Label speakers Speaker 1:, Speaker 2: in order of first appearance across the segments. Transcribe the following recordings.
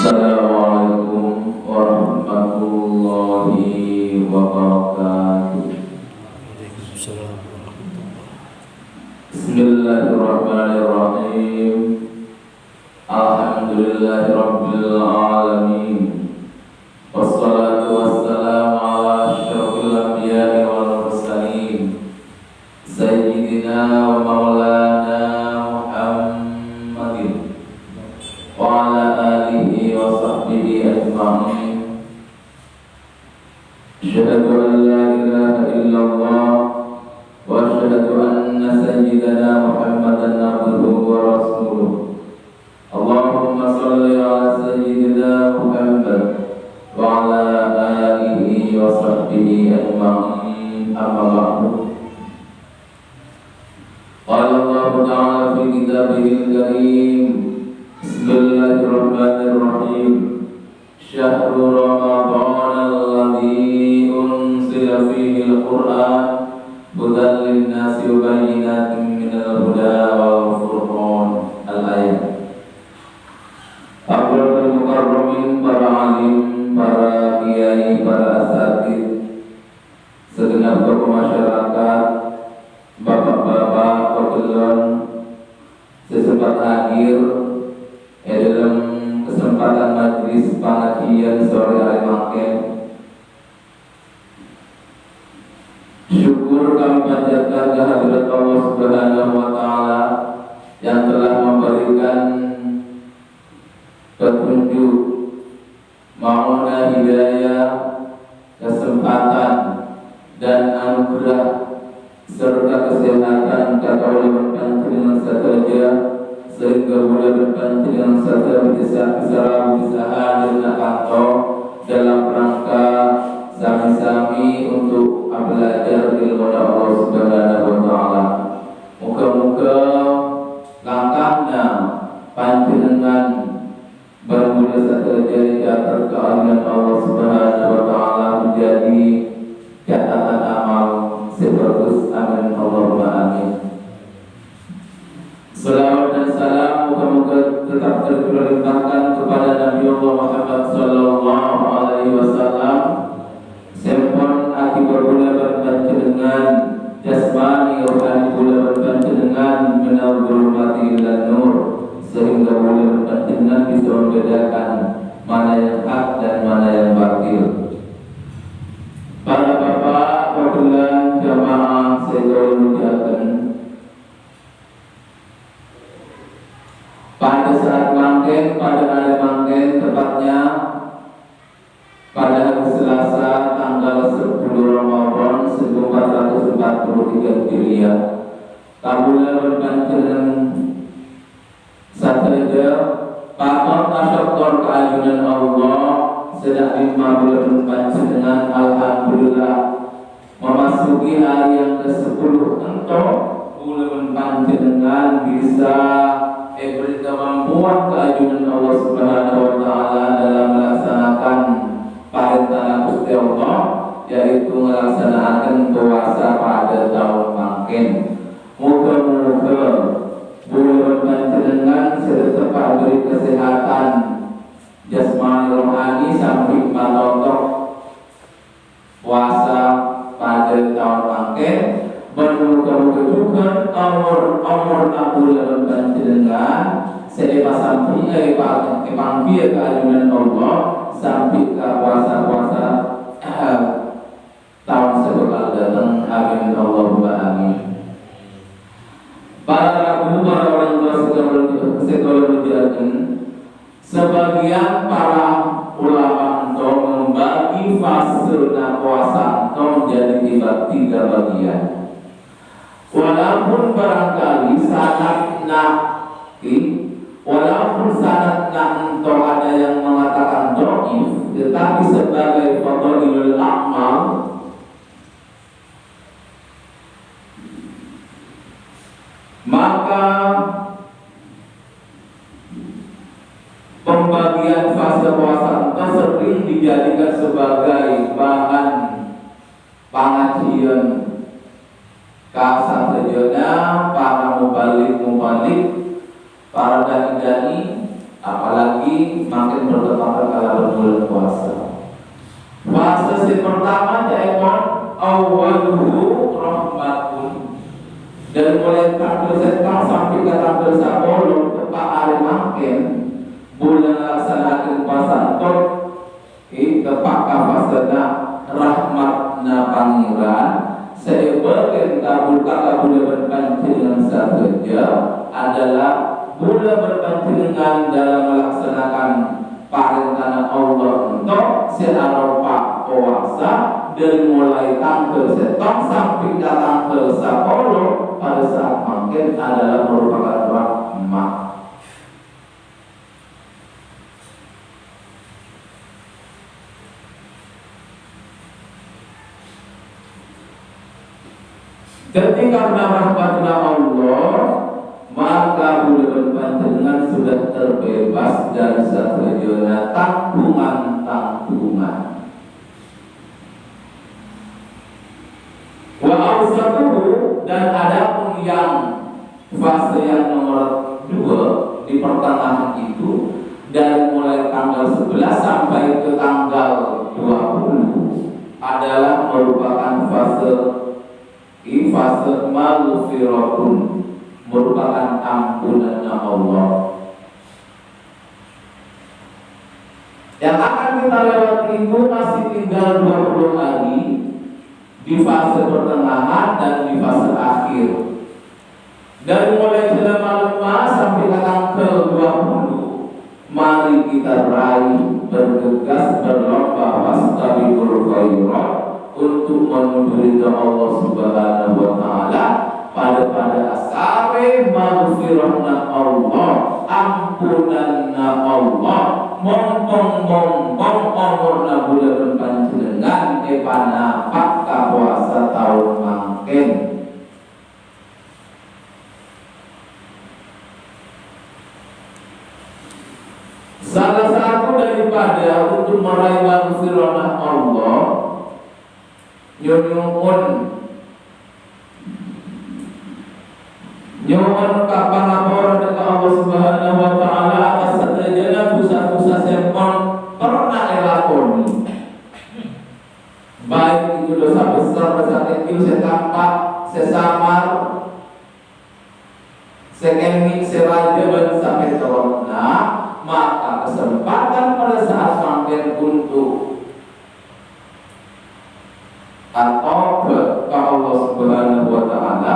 Speaker 1: Assalamualaikum warahmatullahi wabarakatuh. Bismillahirrahmanirrahim. Alhamdulillahirabbil alamin. Wassalatu wassalamu ala asyrafil anbiya'i wal mursalin sayyidina wa maulana Muhammadin wa ala alihi wa sahbihi ajma'in. Asyhadu an la ilaha illallah wa asyhadu anna sayyidana Muhammadan abduhu wa rasuluh. Allahumma shalli ala sayyidina Muhammad wa ala alihi wa sahbihi ajma'in. Amma ba'du. Qala Allah ta'ala fi kitabihil karim. Bismillahirrahmanirrahim. Syahrul Ramadan alladzi unzila fihi al-Qur'an hudan lin-nasi wa bayyinatin minal huda wal furqan. Al-ayat. Abdul mukarramin, para alim, para kiai, para asatidz, segenap tokoh masyarakat, bapak-bapak, pegelon, sesempat hadir dalam kesempatan majlis pengajian sore hari mangken. Syukur kami panjatkan kehadirat Allah Subhanahu wa taala yang telah memberikan petunjuk, mauna hidayah, kesempatan dan anugerah serta kesehatan kata ulama panjenengan saja, sehingga boleh berpanjangan serta bisa hadir kantor dalam rangka sami-sami untuk belajar ilmu Allah Subhanahu wa taala. Muga-muga langkahna panjenengan bermula saja catat keadilan Allah Subhanahu wa taala menjadi catatan amal sebagus. Amin Allahumma amin. Salawat dan salam moga-moga tetap terlimpahkan kepada Nabi Allah Muhammad sallallahu alaihi wasallam. Sempon akibat pula berpanjenengan jasmani rohani pula berpanjenengan minal zulmati ilan nur, sehingga boleh berpanjenengan bisa membedakan mana yang hak dan mana yang batil. Para bapak, perguruan jamaah saya muliakan, pada saat mangken, pada hari mangken, tepatnya pada hari Selasa tanggal 10 Ramadan 1443 Hijriah, kabula berpanjenengan saja pakon tasyakkur keayunan Allah sedang lima bulan panjenengan. Alhamdulillah memasuki hari yang ke-10 entok bulan panjenengan bisa beri kemampuan keayunan Allah Subhanahu wa taala dalam melaksanakan perintah Gusti Allah, yaitu melaksanakan puasa pada tahun mangken. Moga-moga bulan panjenengan tetap beri kesehatan jasmani rohani sampai manotok puasa pada tahun mangken. Moga-moga juga umur bulan panjenengan saya sampai kepanggil keayunan Allah sampai ke puasa-puasa tahun sekolah datang. Amin Allahumma amin. Para guru, para orang tua sekolah menjaga, sebagian para ulama untuk membagi fase puasa untuk menjadi tiga bagian. Walaupun barangkali sangat untuk ada yang mengatakan dhaif, tetapi sebagai fadhilul a'mal, maka pembagian fase puasa sering dijadikan sebagai bahan pengajian kasar sejona para mubalik, para dai-dai apalagi makin bertepatan kala berbulan puasa. Fase yang pertama yaitu awwaluhu rahmatun, dan mulai tampil setang sampai ke tampil sapolo tepat hari makin bulan laksanakan puasa tot tepat kafasana rahmatna pangeran sebagian kabul bulan berpancingan saja adalah bulan berpancingan dalam melaksanakan perintah Allah untuk searopa puasa dari mulai tanggal setong sampai ke tanggal 10 pada saat makin adalah merupakan rahmat. Ketika rahmatnya Allah, maka bulan panjenengan sudah terbebas dari satujana tanggungan-tanggungan. Wa awsatuhu, dan adapun yang fase yang nomor 2 di pertengahan itu dari mulai tanggal 11 sampai ke tanggal 20 adalah merupakan fase maghfiratun, merupakan ampunannya Allah. Yang akan kita lewati itu masih tinggal 20 hari di fase pertengahan dan di fase akhir. Dari mulai jelang malam sampai ke tanggal 20, mari kita raih, bergegas, berlomba wastabiqul khairat untuk menuju ridha Allah Subhanahu wa taala pada asare maghfirahna Allah, ampunanna Allah, mongkong umurna bulan panjenengan panapak ka puasa tahun mangken. Salah satu daripada untuk meraih maghfirahna Allah, nyuwun kapangapura dengan Allah Subhanahu wa taala atas sadayana dosa-dosa sempon pernah elakoni. Baik itu dosa besar, dosa kecil, setampak, sesamar, sekemik, seraja, dan sampai telurna, maka kesempatan pada saat makin untuk atau ke Allah Subhanahu wa taala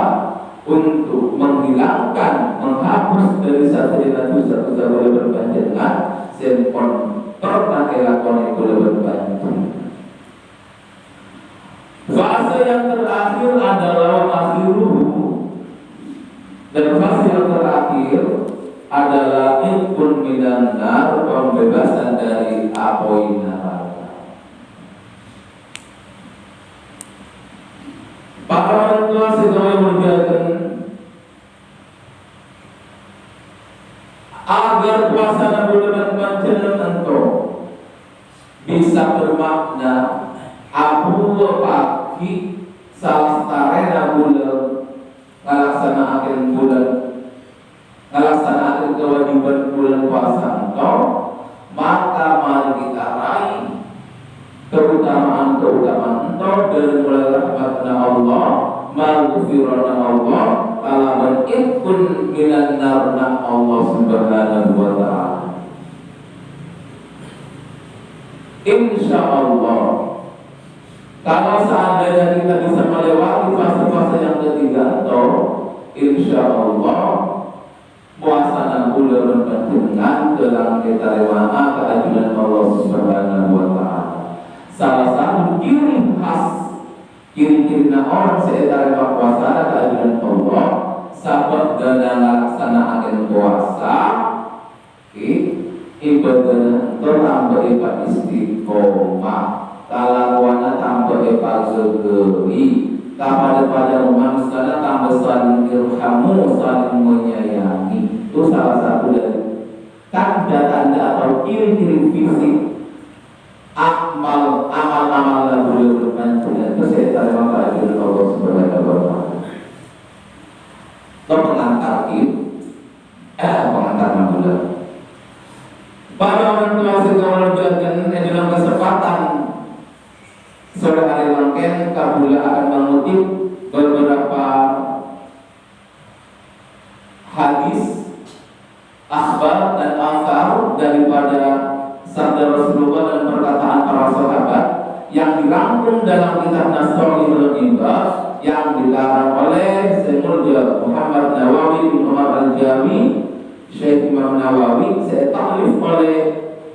Speaker 1: untuk menghilangkan, menghapus dari satujana dosa-dosa boleh berpanjangan sempon pernah elakoni boleh berpanjangan. Fase yang terakhir adalah akhiruhu, dan fase yang terakhir adalah itqun minan nar, pembebasan dari api neraka. Para orang tua sedaya menjaga agar puasa bulan panjenengan tentu bisa bermakna abu pagi salastare bulan ngalaksanakan kewajiban bulan puasa engkau, maka mari kita raih keutamaan engkau dari mulai rahmatna Allah, maghfirana Allah, kalaban itqun minan narna Allah Subhanahu wa taala. Insyaallah, kalau seandainya kita bisa melewati fase-fase yang ketiga itu, insyaallah puasa bulan panjenengan dalam kita lewati keajunan Allah Subhanahu wa taala. Salah satu ciri khas, ciri-ciri orang seedar puasa keajunan Allah, sahabat dalam melaksanakan puasa, ibadah tambah ibadah istiqomah, kalakuannya tambah ibadah segeri, kepada manusia tambah saling irhamu, saling menyayangi. Itu salah satu dari tanda-tanda atau ciri-ciri fisik amal yang boleh berpanjangan. Itu saya terima kasih Allah Subhanahu wa taala. Pengantar bulan. mudah-mudahan dalam kesempatan sore hari mangken kabula akan mengutip beberapa hadis, akhbar dan asar daripada sabda Rasulullah dan perkataan para sahabat yang dirangkum dalam kitab Nasrul Ibad yang dikarang oleh Sayyidul Muhammad Nawawi bin Umar Al-Jami, Syekh Imam Nawawi, saya taklif oleh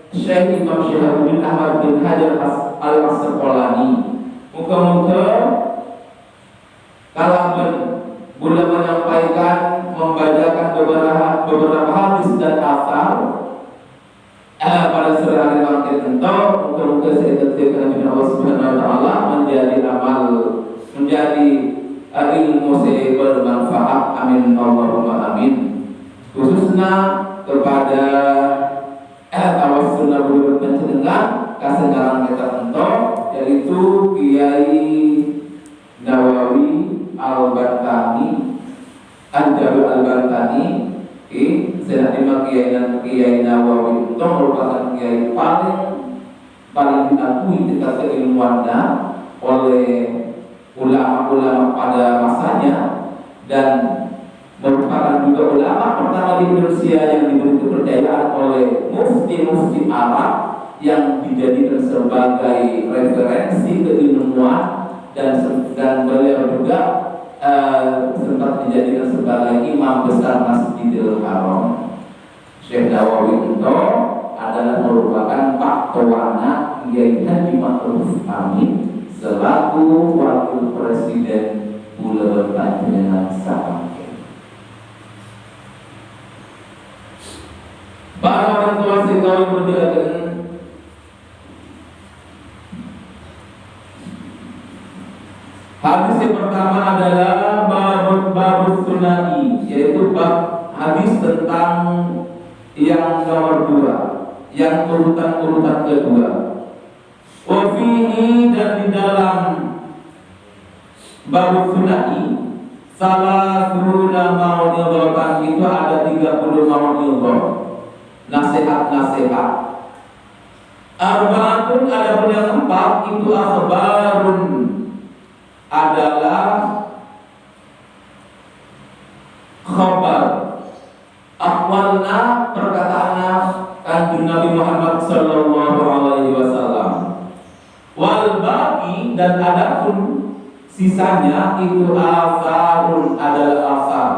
Speaker 1: Syekh Imam Syihabuddin Ahmad bin Hajar Al-Asqalani. Muka-muka kalaban boleh menyampaikan, membacakan beberapa hadis dan asar pada sore hari bangkit entah. Muka-muka saya tetapkan dengan Allah Subhanahu Wa Taala menjadi amal, menjadi ilmu saya bermanfaat. Amin Allahumma amin. Khususnya kepada tawassul Nabi berpencenengan kasengaran kita entah, yaitu Kiai Nawawi Al-Bantani, Anjaru Al-Bantani. Saya terima Kiai Nawawi itu merupakan kiai paling diakui tingkat keilmuannya oleh ulama-ulama pada masanya, dan merupakan juga ulama pertama di Indonesia yang diberi kepercayaan oleh mufti-mufti Arab yang dijadikan sebagai referensi keilmuan, dan beliau juga sempat dijadikan sebagai imam besar Masjidil Haram. Syekh Nawawi itu adalah merupakan Pak Towana Kiai Haji Ma'ruf Amin selaku wakil presiden Buleleng Panjenengan Sabangke. Para orang tua sekali berjalan. Hadis yang pertama adalah bab sunai, yaitu bab hadis tentang yang nomor 2, yang urutan kedua. Wafihi, dan di dalam bab sunai salah suruna mau'idhatan, itu ada 30 mau'idhah, nasihat-nasihat. Arba'atun, ada pun yang 4 itu akhbarun, adalah khabar, akwalna, perkataannya Kanjeng Nabi Muhammad sallallahu alaihi wasallam. Wal baqi, dan adapun sisanya itu asarun, adalah asar.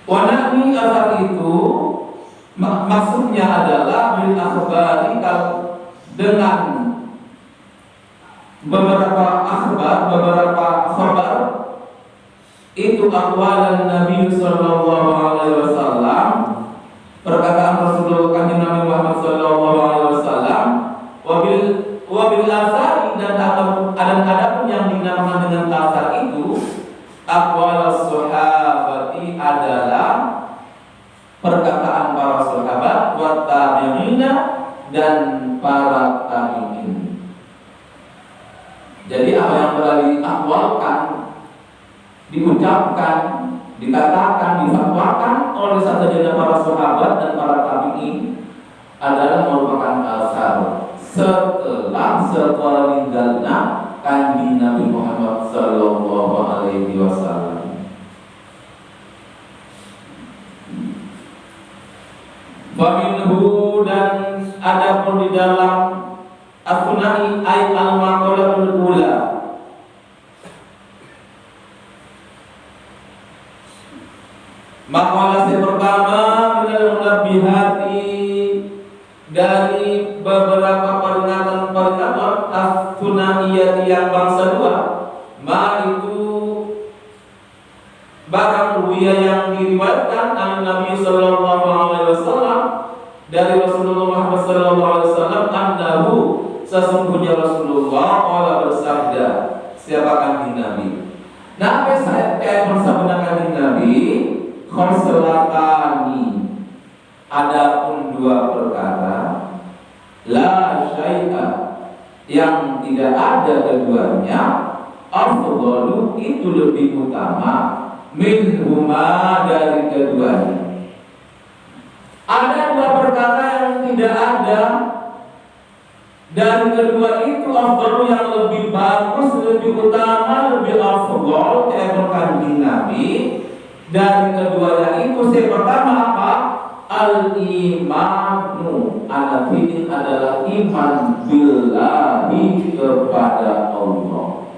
Speaker 1: Wanani asar itu maksudnya adalah bil akhbari, dengan beberapa akhbar, beberapa khabar, itu aqwalan Nabi sallallahu alaihi wasallam, perkataan Rasulullah Kanjeng Nabi Muhammad sallallahu alaihi wasallam. Wabil asari, dan adapun yang dinamakan dengan asar itu aqwalas sahabati, adalah perkataan para sahabat, wa tabi'ina, dan para tabi'in. Jadi apa yang telah diakwalkan, diucapkan, dikatakan, difatwakan oleh sahaja para sahabat dan para tabi'in adalah merupakan asar setelah meninggalnya Kanjeng Nabi Muhammad sallallahu alaihi wasallam. Faminhu, dan adapun di dalam as-sunai ay al-maqalatul ula, maqalah yang pertama minal munabbihati, dari beberapa peringatan as-sunaiyati yang bangsa 2, ma itu barang ruwiyah yang diriwayatkan an Nabi sallallahu alaihi wasallam, dari Rasulullah Muhammad sallallahu alaihi wasallam, annahu, sesungguhnya Rasulullah qala bersabda. Siapa Kanjeng Nabi? Nah, saya kayak bersabda Kanjeng Nabi, khoslatani, adapun 2 perkara, la syai'a, yang tidak ada keduanya, afdalu, itu lebih utama, min huma, dari keduanya. Ada dua perkara yang tidak ada, dan kedua itu afdal yang lebih bagus, lebih utama, lebih afdal kayak kanjeng Nabi. Dan keduanya itu yang pertama apa? Al-imanu. Anak ini adalah iman billahi kepada Allah.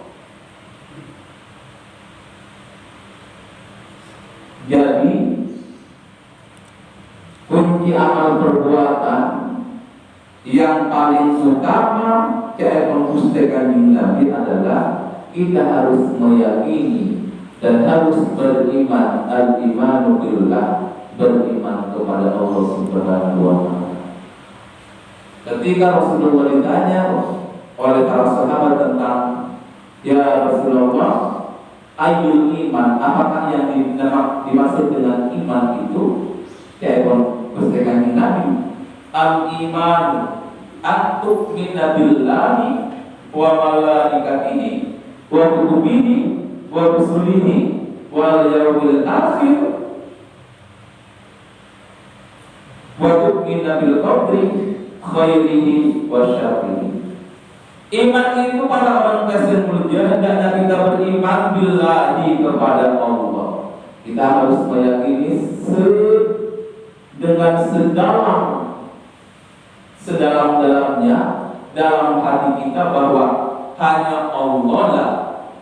Speaker 1: Jadi kunci amal perbuatan yang paling utama kayak mengustekan Nabi adalah kita harus meyakini dan harus beriman, al-imanu billah, beriman kepada Allah Subhanahu wa Ta'ala. Ketika Rasulullah ditanya oleh para sahabat tentang, ya Rasulullah, ayul iman, apakah yang dimaksud dengan iman itu? Kayak mengustekan Nabi, al-iman an-tu'mina billahi wa malaikatihi wa kutubihi wa rusulihi wal yawmil akhir wa tu'mina bil qadri khairihi wa syarrihi. Iman itu pada orang Kristen mulia, hendaknya kita beriman billahi kepada Allah. Kita harus meyakini dengan sedalam-dalamnya dalam hati kita bahwa hanya Allah lah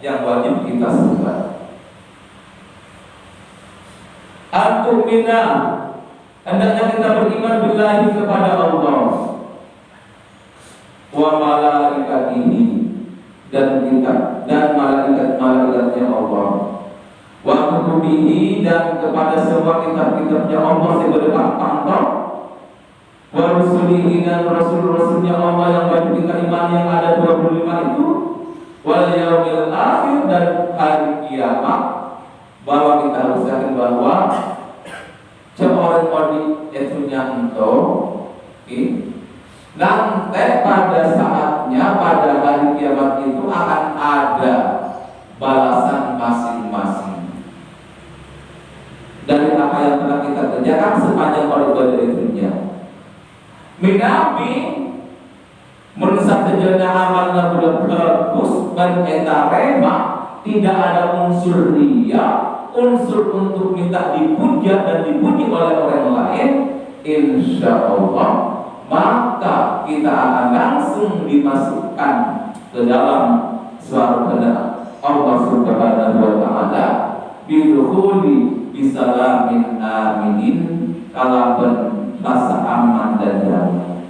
Speaker 1: yang wajib kita sembah. Antumina, hendaknya kita beriman billahi kepada Allah, wa malaikatihi, dan malaikat-malaikatnya Allah, wa kutubihi, dan kepada semua kitab-kitabnya Allah sebagai pantau, wa rusulihi, dan rasul-rasulnya Allah yang wajib kita iman yang ada 25 itu, wal yaumil akhir, dan hari kiamat, bahwa kita harus yakin bahwa seorang kodi itunya nanti pada saatnya, pada hari kiamat itu akan ada balasan masing-masing dari apa yang telah kita kerjakan sepanjang periode dunia. Nabi menusak sejenak amal sudah bagus dan etarema, tidak ada unsur ria, unsur untuk minta dipuja dan dipuji oleh orang lain. Insya Allah maka kita akan langsung dimasukkan ke dalam surga Allah Subhanahu wa Ta'ala bidukhuli bisalamin aminin, kalaban rasa aman dan damai.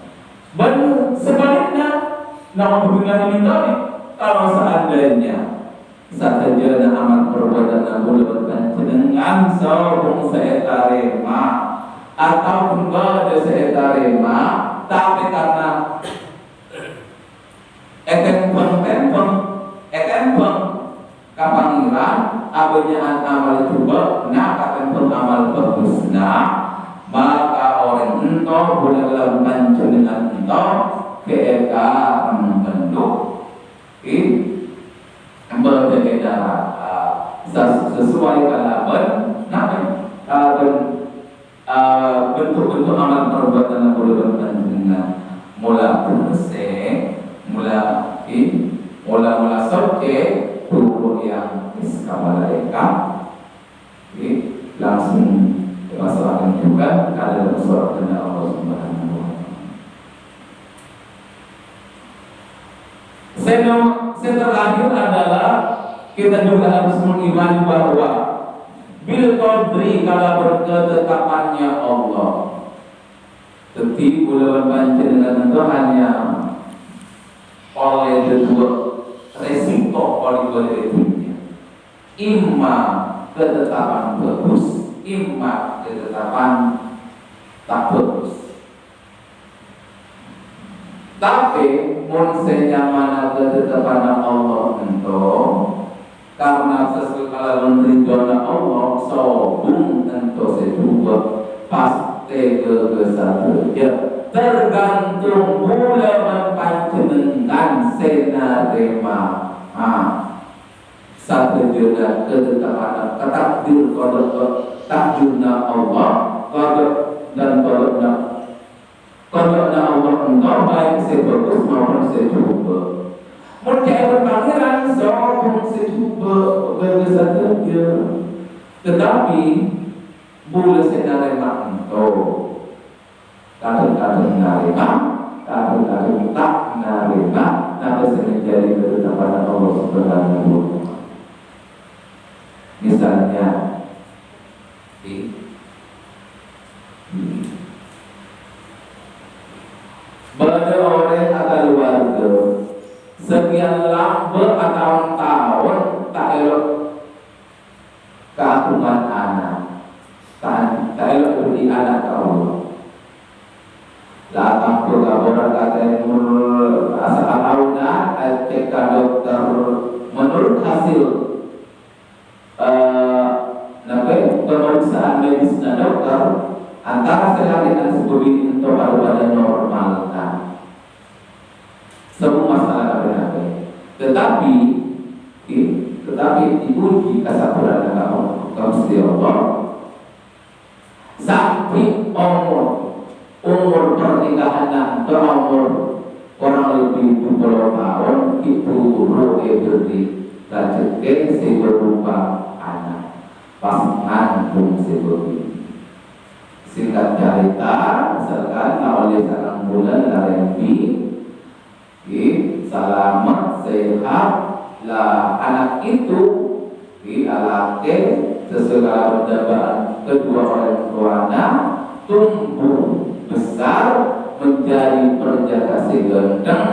Speaker 1: Dan sebaliknya, naudzubillah min dzalik, kalau seandainya satajana amal perbuatan boleh dengan saung seetarema ataupun pada seetarema, tapi karena etempeng kapangiran abanyaan amal itu benar, katempeng amal bagusna, maka orang ento boleh lakukan dengan ento keeka membentuk berbeda sesuai kalaban bentuk-bentuk amal perbuatan yang boleh berkaitan dengan mula bersih, mula soke tubuh yang iskamalaikat, langsung dimasukkan juga dalam surat Allah Subhanahu wa Ta'ala. Terakhir adalah kita juga harus mengimani bahwa bil qadri, kalau berketetapannya Allah. Tetapi bulan panjenengan itu hanya oleh dua resiko oleh dunia. Imma ketetapan bagus, imma ketetapan tak bagus. Tapi monsenya mana ketetapan Allah itu, karena sesuai kalau ridhonya Allah sobung tentu sejuga pasti kebesarannya tergantung bulan panjenengan senarema satu juta ketetapan ketakdir kode takdirna Allah kode dan kalau Allah engkau baik sebagus maupun secoba. Mereka berpangeran sokong secoba bergerak dia, tetapi boleh senarema engkau kadang-kadang narema, kadang-kadang tak narema, nabi menjadi ketetapan Allah Subhanahu wa Ta'ala. Misalnya, pada orang atau keluarga sekian lama atau tahun tak elok keagungan anak, tak elok beri anak kau. Datang ke laporan kata asal tahunan, cek dokter menurut hasil pemeriksaan medis dokter antara kelainan seperti itu pada normal kan. Semua masalah apa? Tetapi diuji kesabaran kamu setiap Allah sampai umur pernikahan atau umur orang lebih 20 tahun itu roe beri rezeki seberupa anak pasangan seberupa. Singkat cerita, misalkan awalnya sekarang bulan dari selamat sehat lah anak itu alake sesuai dengan kedua orang tuanya tumbuh besar menjadi perjaka segenteng,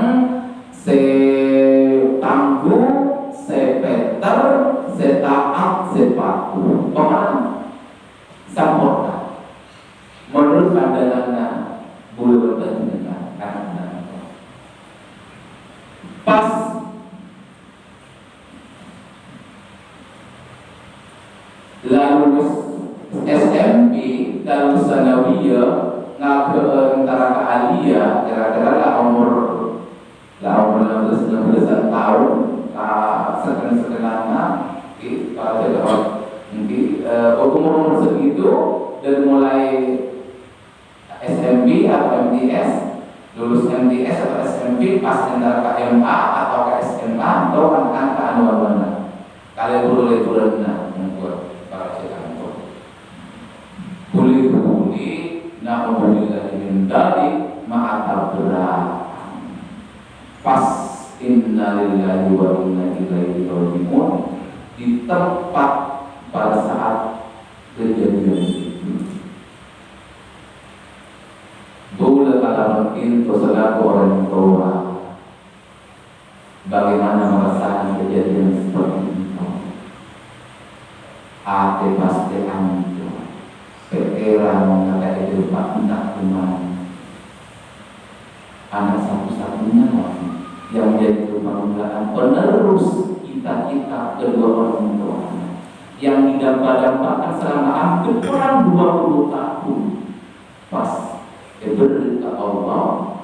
Speaker 1: setangguh, sepeter, setaat, sepatu, pemain, sempurna. Menurut pandangan boleh bertanya karena pas lulus SMP dan sanawiyah ngaku antara ke aliyah kira-kira lah umur 16-19 tahun sekenanya mungkin umur segitu dan mulai SMP atau MTS, lulus MTS atau SMP pas antara ke MA atau ke SMA atau kan ke anual mana kalian boleh membuat para cekan boleh na'udzubillah min dzalik ma'atab berat pas innalillahi wa inna ilaihi raji'un di tempat pada saat kejadian itu. Boleh kata mungkin selaku orang tua bagaimana merasakan kejadian seperti itu. Hati pasti hancur. Pikiran mengatakan itu tak kuman. Anak satu-satunya yang menjadi kebanggaan penerus cita-cita kedua orang tua yang didampak-dampakkan selama hampir kurang 20 tahun pas diberi ke Allah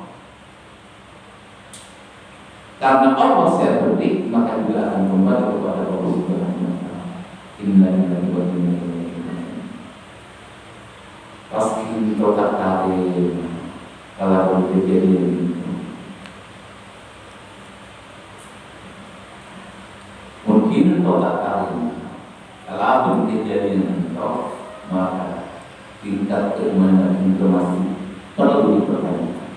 Speaker 1: karena Allah saya beri maka juga akan kembali kepada Allah Subhanahu wa Ta'ala. Inna lillahi wa inna ilaihi raji'un. Pasti kita tak tahu kalau kejadian itu mungkin kita tak tahu kalau kejadian itu maka tingkat keimanan itu masih perlu dipertanyakan.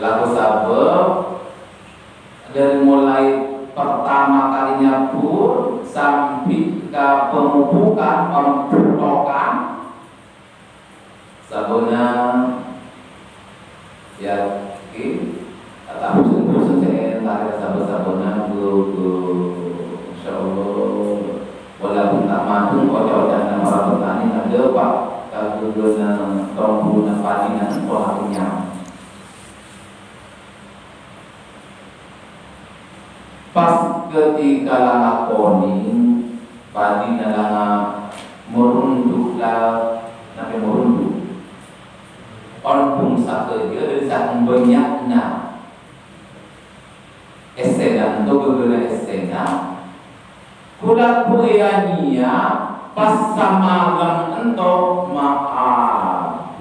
Speaker 1: Laku sabar dari mulai pertama kalinya pun sampai ke pemupukan, pembukaan sabunnya ya kata bosan saya tarik sabun-sabunnya insyaallah walaupun tak mampu kalau dan orang petani ada pak kagugana tombuna padinan polanya pas ketika lakoni padi nalanga merunduk lah, nabi merunduk. Orang bungsa kerja dari saat banyaknya esena untuk beberapa esena. Kuda kuiania pas samalam ento maaf.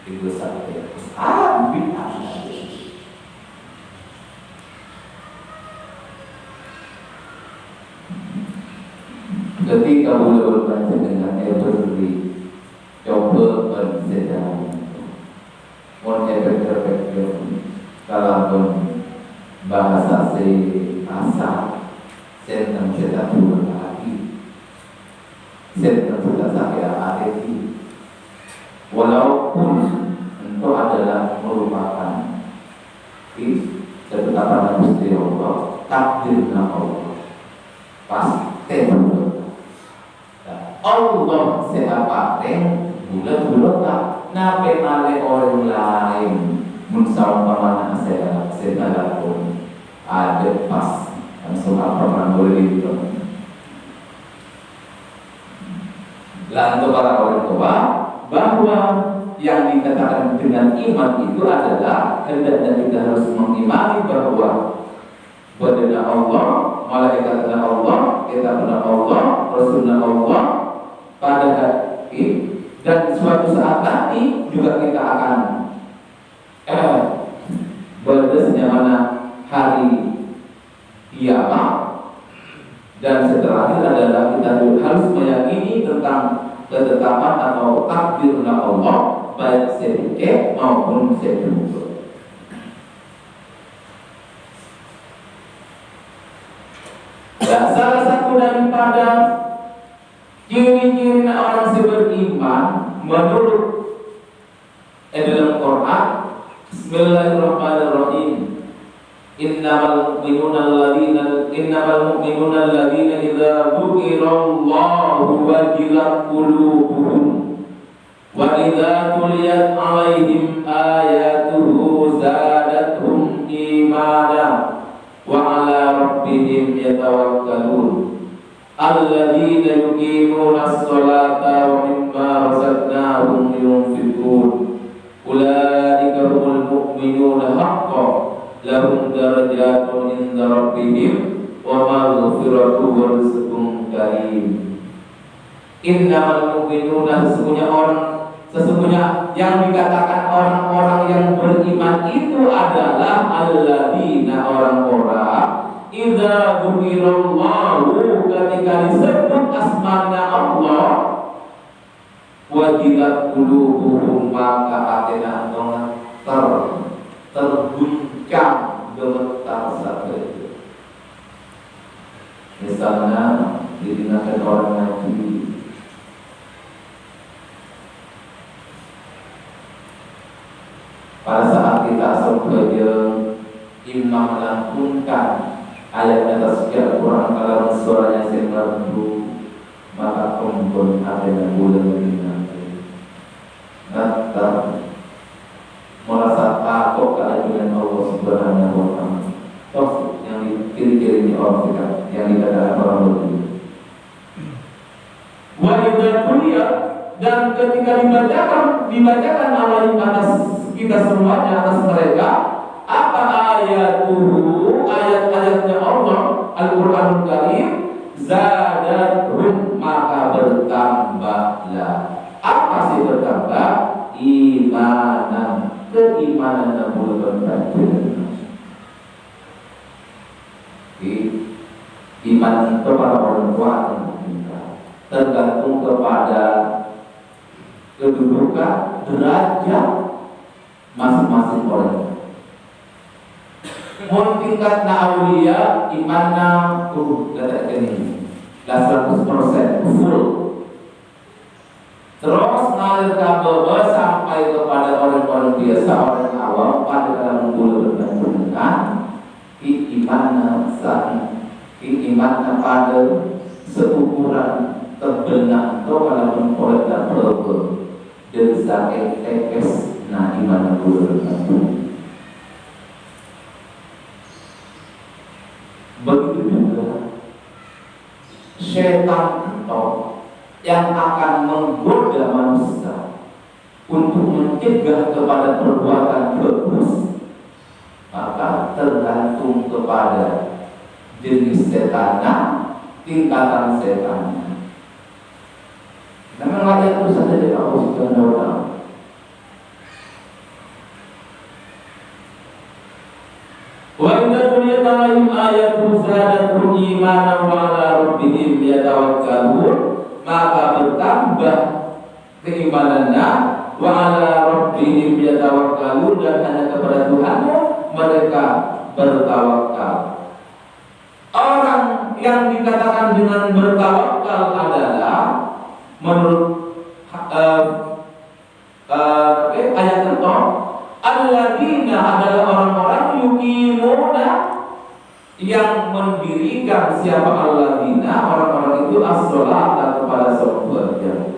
Speaker 1: Itu satu abi. Ketika boleh berbaca dengan every coba bersedang, mon efek kalau bahasa si asal senang kita dua lagi, senang kita sakit hati, walaupun itu adalah merupakan ketetapan Gusti Allah, takdirnya Allah pasti Allah siapa bulan tak nape male orang lain munsau pamana segala pun ada pas langsung apa man boleh itu lalu para orang tua bahwa yang dikatakan dengan iman itu adalah hendaknya kita harus mengimani bahwa pada Allah, malaikatnya Allah, kitabnya Allah, rasulnya Allah pada hari dan suatu saat nanti juga kita akan berdasarnya mana hari kiamat dan setelahnya adalah kita harus meyakini tentang ketetapan atau takdirnya Allah baik sedikit maupun sedikit. Dan salah satu daripada ciri-ciri orang beriman menurut dalam Quran, Bismillahirrahmanirrahim. Innamal mu'minuna alladzina idza dzukirallahu wajilat qulubuhum wa idza tuliyat 'alaihim ayatuhu zadatuhum imanan wa 'ala rabbihim yatawakkalun alladzina yuqimuna as-salata wa mimma razaqnahum yunfiqun ulaika humul mu'minuna haqqan lahum darajatun 'inda rabbihim wa maghfiratun wa rizqun karim. Innamal mu'minuna sesungguhnya yang dikatakan orang-orang yang beriman itu adalah alladzina orang-orang idza dzukirallahu ketika disebut asma'na Allah wajilat qulubuhum maka hatinya terguncang gemetar saja. Misalnya digunakan orang ngaji pada saat kita asal belajar imam melantunkan ayat atas Al-Quran kalau suaranya merdu maka kumpul ada yang boleh mendengar nanti merasa takut keagungan Allah Subhanahu wa Ta'ala. Toh yang dikiri-kiri orang kita yang dikatakan orang beriman. Wa idza tuliyat dan ketika dibacakan Allah atas kita semuanya atas mereka apa ayat-ayatnya Allah Al-Qur'anul Karim zadathum maka bertambahlah. Apa sih bertambah? Imanan, keimanan yang boleh bertambah. Iman itu para orang kuat tergantung kepada kedudukan derajat masing-masing orang. Mun tingkat aulia imanna kata ini 100% full. Terus ngalir ke bawah sampai kepada orang-orang biasa, orang awam pada dalam mulai berbangunkan imanna pada seukuran terbenak atau kalau memperoleh dan berubah desa ekes nah imanna mulai berbangun. Begitu juga setan atau yang akan menggoda manusia untuk mencegah kepada perbuatan bagus, maka tergantung kepada jenis setannya, tingkatan setannya. Memang ayat itu saja dari Allah Subhanahu wa Ta'ala. Wa idza tuliyat 'alaihim ayatun zadatuhum imanan wa 'ala rabbihim yatawakkalun, maka bertambah keimanannya, wa 'ala rabbihim yatawakkalun, dan hanya kepada Tuhanmu mereka bertawakal. Orang yang dikatakan dengan bertawakal adalah menurut ayat itu, alladzina adalah orang-orang yuqimuna, yang mendirikan. Siapa alladzina? Orang-orang itu as-sholata, kepada sholat berjamaah.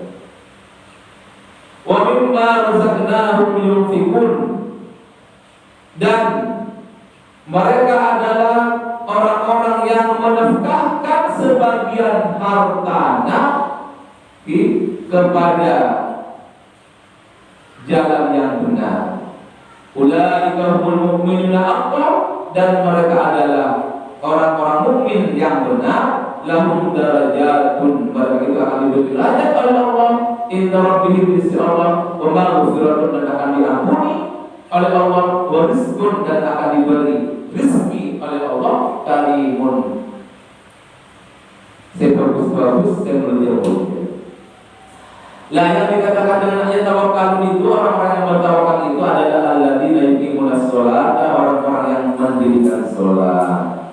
Speaker 1: Wa mimma razaqnahum yunfiqun, dan mereka adalah orang-orang yang menafkahkan sebagian hartanya kepada jalan yang benar. Ulaika humul mu'minuna haqqan, dan mereka adalah orang-orang mukmin yang benar. Lahum darajatun, mereka itu akan diberi derajat oleh Allah, inna rabbihim, di sisi Allah, wa maghfiratun, dan akan diampuni oleh Allah, wa rizqun, dan akan diberi rizki oleh Allah, karimun, sebagus-bagus yang mulia. Lah yang dikatakan dengan yatawakkalun itu, orang-orang yang bertawakal itu adalah alladzina yuqimunas sholata, orang-orang yang mendirikan sholat.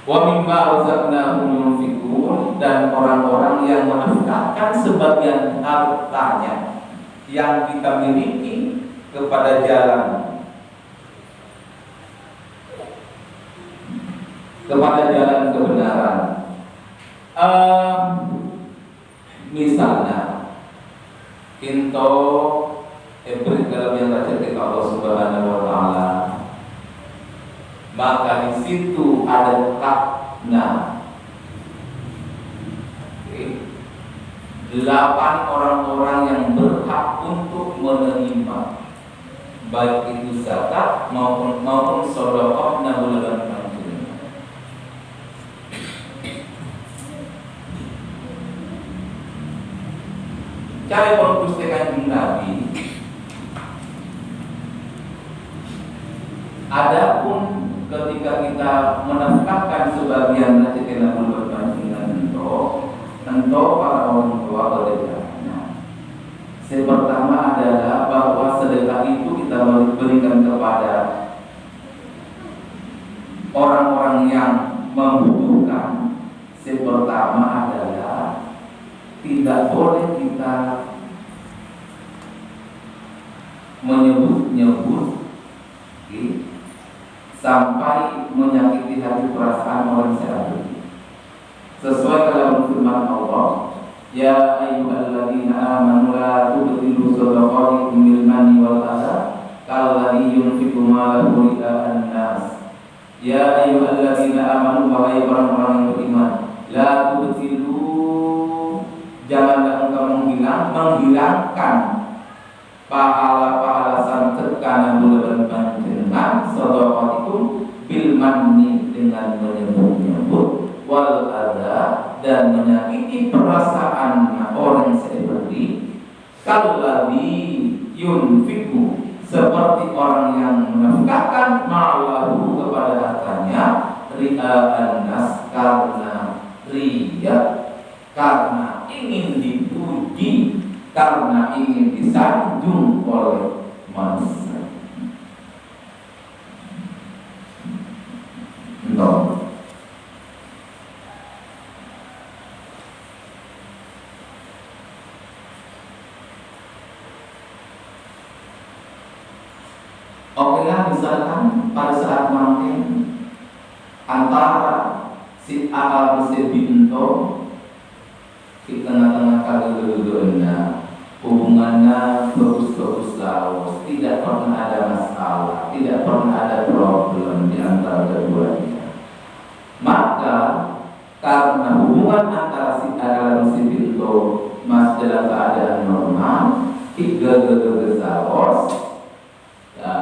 Speaker 1: Wa mimma razaqnahum yunfiqun, dan orang-orang yang menafkahkan sebagian hartanya yang kita miliki kepada jalan, kebenaran. Misalnya kinto beri dalam yang terjadi Allah Subhanahu wa Ta'ala, maka di situ ada hakna 8 orang-orang yang berhak untuk menerima, baik itu zakat maupun sedekah bulan Ramadan. Cara pengustukan Nabi, adapun ketika kita menafkahkan sebagian rezeki yang berbandingan tentu para orang tua berbedanya. Pertama adalah bahwa sedekah itu kita berikan kepada orang-orang yang membutuhkan. Pertama adalah tidak boleh kita menyebut-nyebut sampai menyakiti hati perasaan orang selanjutnya. Sesuai dalam firman Allah, ya ayyuhalladzina amanu la tubtilu shadaqatikum bil manni wal adha kalladzi yunfiqu malahu ria'an nas. Ya ayyuhalladzina amanu, wahai orang-orang yang beriman, la tubtilu, janganlah engkau menghilangkan pahala-pahala sedekah bulan panjenengan shadaqatikum bil manni, dengan menyebut-nyebut, wal adha, dan menyakiti perasaan orang seperti kalladzi yunfiqu, seperti orang yang menafkahkan malahu, kepada hartanya, ria'an nas, karena riya, karena ingin dipuji, karena ingin disanjung oleh manusia. Entah. Oke lah, misalkan pada saat mangkin antara si A dan si B itu di tengah-tengah kali dua-duanya hubungannya bagus-bagus saus, tidak pernah ada masalah, tidak pernah ada problem di antara keduanya. Maka karena hubungan antara si A dan si B itu masih dalam keadaan normal, tiga saus, ya,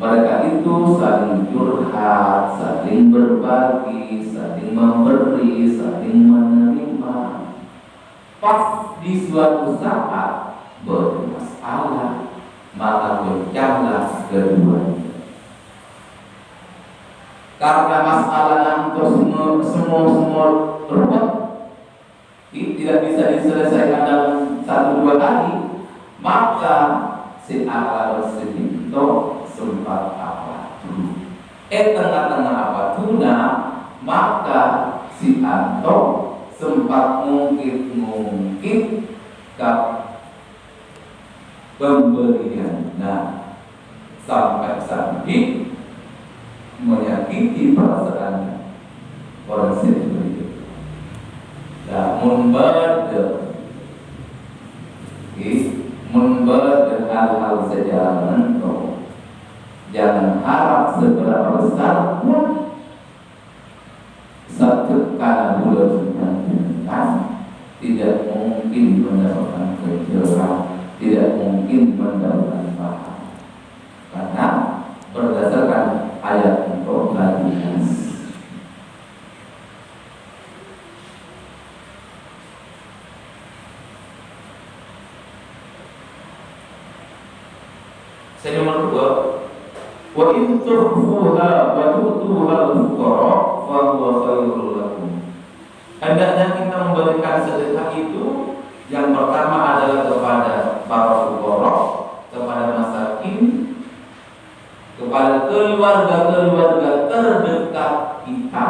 Speaker 1: mereka itu saling curhat, saling berbagi, saling memberi, saling menerima. Pas di suatu saat bermasalah, maka pecahlah keduanya. Karena masalah yang semua ruwet, tidak bisa diselesaikan dalam 1-2 hari, maka si A dan si B sempat apa dulu. Tengah-tengah apa tuna, maka si Anto sempat mungkin ke pemberian. Nah, sampai menyakiti perasaan orang sendiri. Namun munbada hal-hal sejarah menentu. Jangan harap seberapa besar pun satu kala bulan tidak mungkin mendapatkan kejuaraan, tidak mungkin mendapatkan paham. Karena berdasarkan ayat untuk latihan. Saya nomor 2, wa in tukhfuha wa tu'tuha al-fuqara fa huwa khairul lakum. Hendaknya kita memberikan sedekah itu yang pertama adalah kepada para fuqara, kepada masakin, kepada keluarga-keluarga terdekat kita,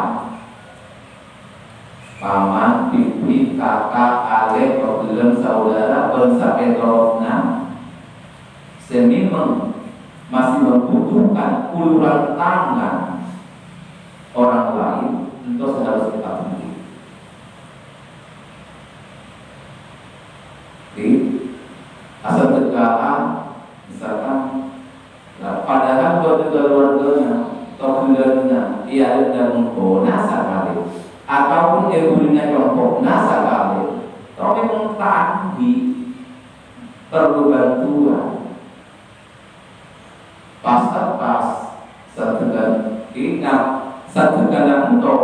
Speaker 1: paman, bibi, kakak, adik, kebetulan saudara, bersapetrofna, semimeng masih membutuhkan uluran tangan orang lain, untuk harus kita beri. Asal tegakkan, misalkan, nah, padahal buat keluarganya, keluarganya, ia ada nasa kali, ataupun ibunya kelompok nasa kali, tapi mengetahui perlu bantuan. Pas setelah ingat setelah untuk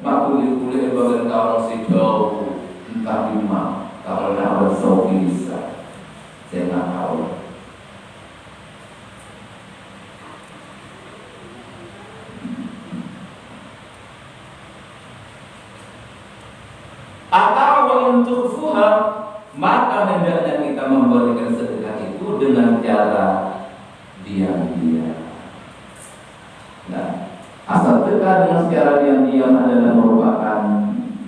Speaker 1: makhluk-makhluk bagian kawan si jauh entah di mana kalau nak bersau bisa saya nggak tahu. Atau untuk fuha, maka hendaknya kita memberikan sedekah itu dengan cara diam-diam. Nah, asal tegak dengan secara diam-diam adalah merupakan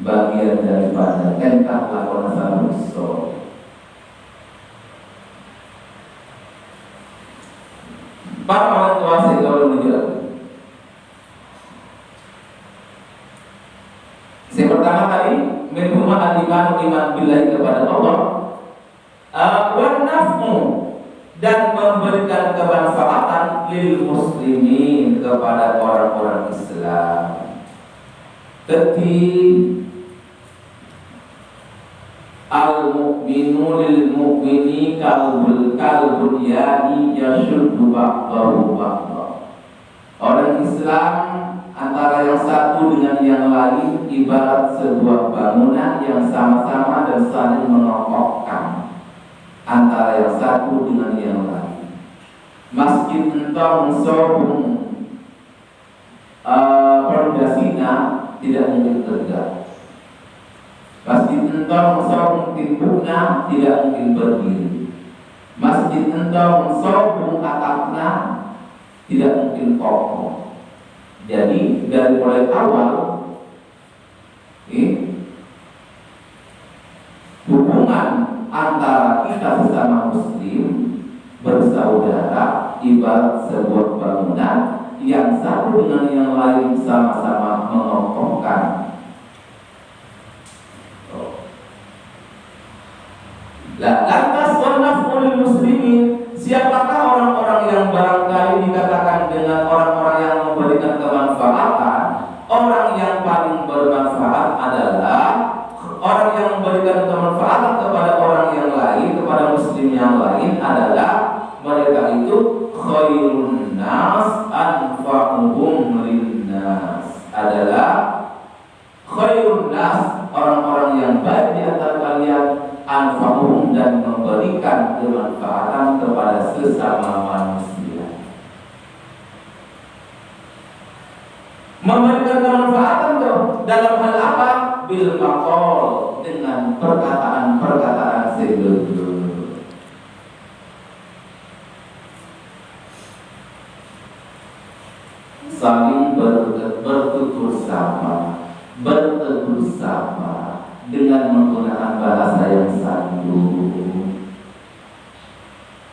Speaker 1: bagian daripada entah lakukan salah besar. Para orang tua saya kalau menjelaskan. Yang pertama kali minhumah al-iman billahi kepada Allah, wan naf'u, dan memberikan kemanfaatan lil muslimin kepada orang-orang Islam. Al-mu'minu lil mu'mini kalbul yani yashuddu ba'dahu ba'dahu. Orang Islam antara yang satu dengan yang lain ibarat sebuah bangunan yang sama-sama dan saling mengokohkan antara yang satu dengan yang lain. Masjid entong sobung pondasinya tidak mungkin tegak. Masjid entong sobung timbuknya tidak mungkin berdiri. Masjid entong sobung atapnya tidak mungkin kokoh. Jadi dari mulai awal hubungan antara kita sesama muslim bersaudara ibarat sebuah bangunan yang satu dengan yang lain sama-sama mengokohkan. Lah lantas wanaful muslimin, siapakah orang-orang yang barangkali dikatakan dengan orang-orang yang memberikan kemanfaatan? Orang yang paling bermanfaat adalah orang yang memberikan kemanfaatan kepada orang yang lain, kepada muslim yang lain adalah mereka itu khairun nas anfa'uhum linnas, adalah khairun nas, orang-orang yang baik di antara kalian, anfa'uhum, dan memberikan kemanfaatan kepada sesama manusia. Memberikan kemanfaatan dalam hal apa? Bil maqal, dengan perkataan-perkataan segelul. Saling bertutur sapa, bertegur sapa dengan menggunakan bahasa yang santun.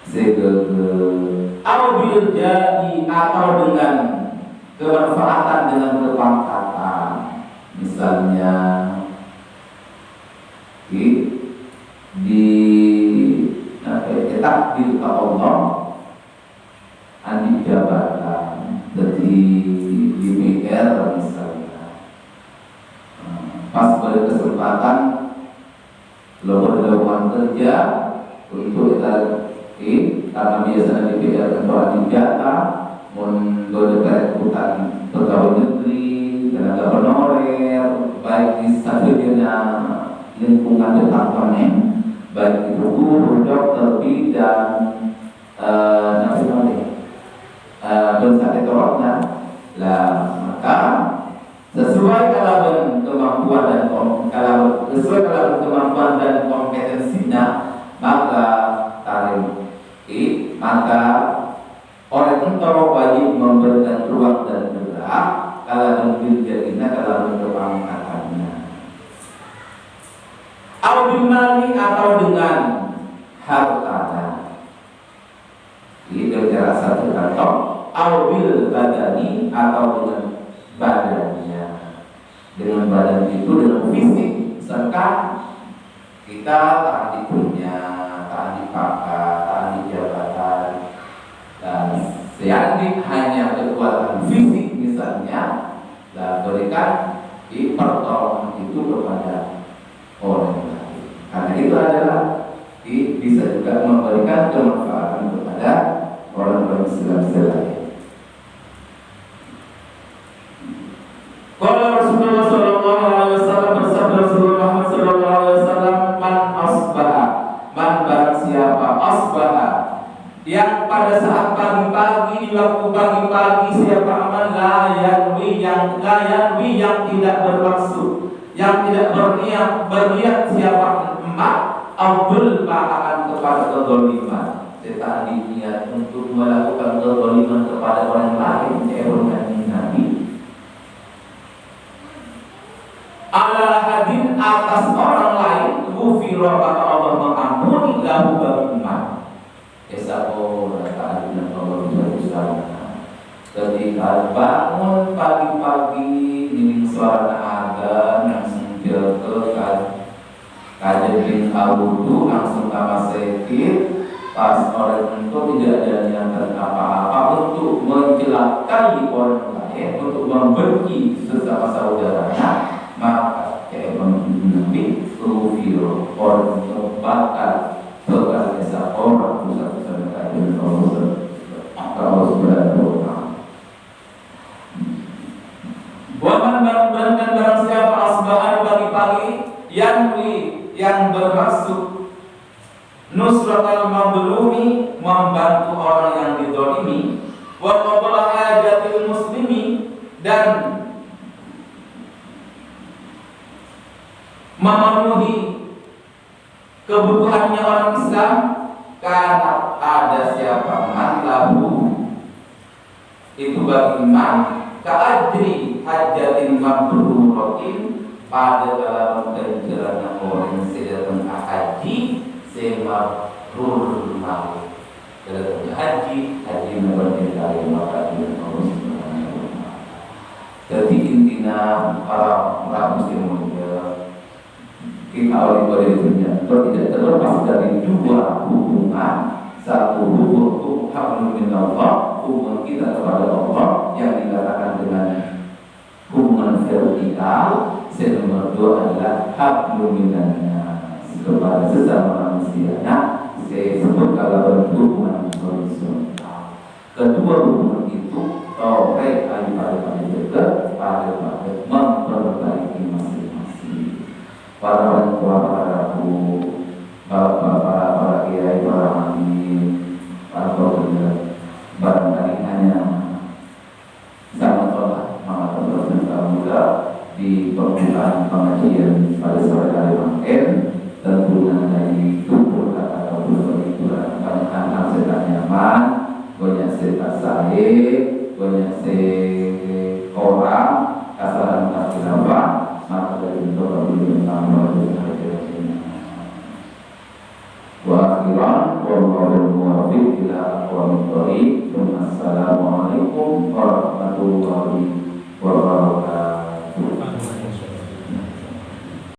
Speaker 1: Segelul, bil jadi, atau dengan kemanfaatan dengan kepangkatan. Misalnya cetak di Allah andi jabatan jadi di PR misalnya, pas pada kesempatan lowongan kerja untuk karena biasanya di PR kantor andi jata menggode perekrutan pegawai negeri, tenaga honorer, baik di stadiumnya lingkungan departemen, baik itu guru, dokter, bidan, bensaketorotnya. Lah maka sesuai kalaban kemampuan dan kompetensinya, maka maka orang itu wajib memberikan ruang dan gerak kalau menjadinya kalau kepangkatannya. Al-Bimali, atau dengan hartanya. Ini bicara satu kantong. Al-Bil badani, atau dengan badannya. Dengan badan itu dengan fisik, misalkan kita tahan di punya, tahan di pangkat, tahan di jabatan, dan seandainya hanya kekuatan fisik misalnya, dan berikan pertolongan itu kepada orang lain. Karena itu adalah bisa juga memberikan kemanfaatan kepada orang-orang Islam lain. Kalau Rasulullah Sallallahu Alaihi Wasallam bersabda, Rasulullah Muhammad Sallallahu Alaihi Wasallam, man asbaha, man barang siapa asbaha, yang pada saat pagi-pagi, di waktu pagi-pagi, siapa aman layanwi yang tidak bermaksud, yang tidak berniat siapa emak abdul ma'akan kepada kezaliman, serta niat untuk melakukan kezaliman kepada orang lain, dengan Nabi ala hadin, atas orang lain, ghufira, maka Allah mengampuni lahu bagi umat. Ketika bangun pagi-pagi, nining suara azan langsung jaga kajian awudu, langsung kamar sekir, pas orang itu tidak ada niatan apa-apa untuk mencelakai orang lain, untuk membenci sesama saudaranya, maka Nabi Rufiro orang terbakar sebagai orang pusat-pusat kajian Allah Subhanahu wa Ta'ala. Waman dan barang siapa asbahan pagi-pagi yang bermaksud nusratal mazlumi, membantu orang yang dizalimi, wa qadha hajatil muslimi, dan memenuhi kebutuhannya orang Islam, karena ada siapa man lahu, itu bagi man ka'adri hajatin mabruratin, pada dalam perjalanan orang yang sedang haji semabrur mau dalam haji merupakan dari maka Allah Subhanahu wa Ta'ala. Jadi intinya para muslim mulia, kita awali pada dunia itu tidak terlepas dari hablum minannas, kepada sesama manusia. Nah, saya sebut kalau berhubungan horizontal. Kedua hubungan itu toleh pada juga pada memperbaiki masing-masing. Para orang tua, para ibu, bapak-bapak, para kiai, para hakim, para pemuda, barangkali hanya sama tolak maka teman muda di pembukaan pengajian pada sore hari makin tentunya dari tubuh atau berhiburan banyak hal sedang nyaman, banyak cerita saya, banyak orang kasaran khilafah, maka dari itu kami tentang wajib wa akhirat